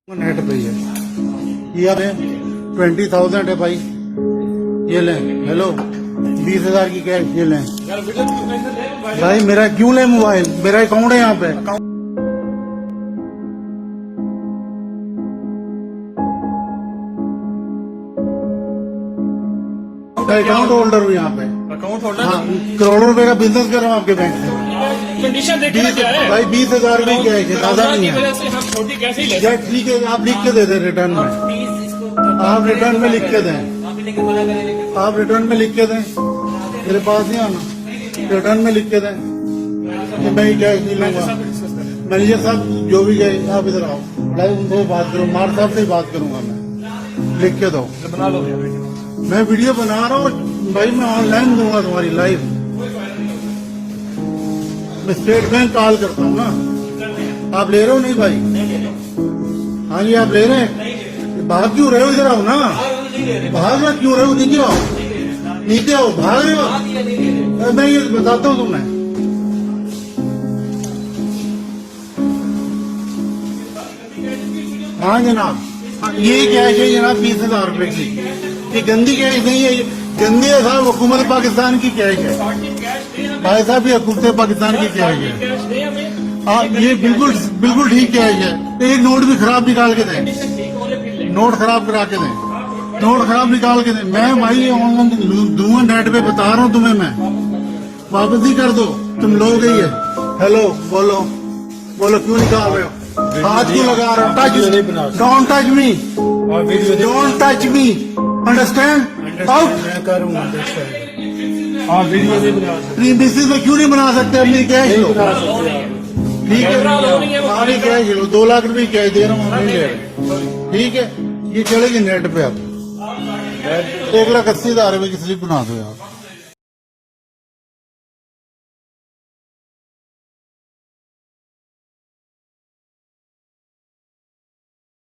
Net पे ही है ये 20,000 है भाई, ये लें। हेलो 20,000 की कैश, ये लें भाई। मेरा क्यों लें मोबाइल, मेरा अकाउंट है यहाँ पे, अकाउंट होल्डर हूँ यहाँ पे। Account holder. हाँ, करोड़ों रुपए का बिजनेस कर रहा हूँ आपके बैंक से कंडीशन देखिए क्या है भाई। 20,000 की कैश है, ज्यादा नहीं है। हम छोटी कैसे ही ले या ठीक है, आप लिख के दे दें रिटर्न में, आप रिटर्न में लिख के दें, आप रिटर्न में लिख के दें, मेरे पास नहीं आना, रिटर्न में लिख के दें कि मैं ये कैश नहीं लूंगा। मैनेजर साहब जो भी गए, आप इधर आओ, भाई उनसे बात करो, मार साहब से ही बात करूंगा मैं, लिख के दो। बना लो मैं वीडियो बना रहा हूँ भाई, मैं ऑनलाइन दूंगा तुम्हारी लाइव। मैं स्टेट बैंक कॉल करता हूँ ना, आप ले रहे हो नहीं भाई? हाँ जी आप ले रहे हैं, भाग क्यों रहे हो? इधर आओ ना, भाग रहे क्यों रहे हो? नीचे आओ, नीचे आओ, भाग रहे हो? मैं ये बताता हूँ तुम्हें। हाँ जनाब, ये कैश है जनाब, 20,000 रुपए की। ये गंदी कैश नहीं है, ये गंदी है साहब, हुकूमत पाकिस्तान की कैश है भाई साहब, ये हुकूमत पाकिस्तान की कैश है। हाँ ये बिल्कुल बिल्कुल ठीक कैश है। एक नोट भी खराब निकाल के दें, नोट खराब करा के दें, नोट खराब निकाल के दें। मैं भाई ऑनलाइन दूंगा, नेट पे बता रहा हूँ तुम्हें मैं, वापस ही कर दो, तुम लोग ही है। हेलो बोलो, बोलो क्यों निकाल रहे हो? हाथ क्यों लगा रहे हो? Touch, don't touch me, don't touch me, understand? Out. Mrs में क्यों नहीं बना सकते? अपनी कैश लो, ठीक है, हमारी कैश लो, 2 लाख रुपए कैश दे रहा हूँ, नहीं ले रहे, ठीक है। ये चलेगी नेट पे, आप 1,80,000 रुपए की स्लिप बना दो यार।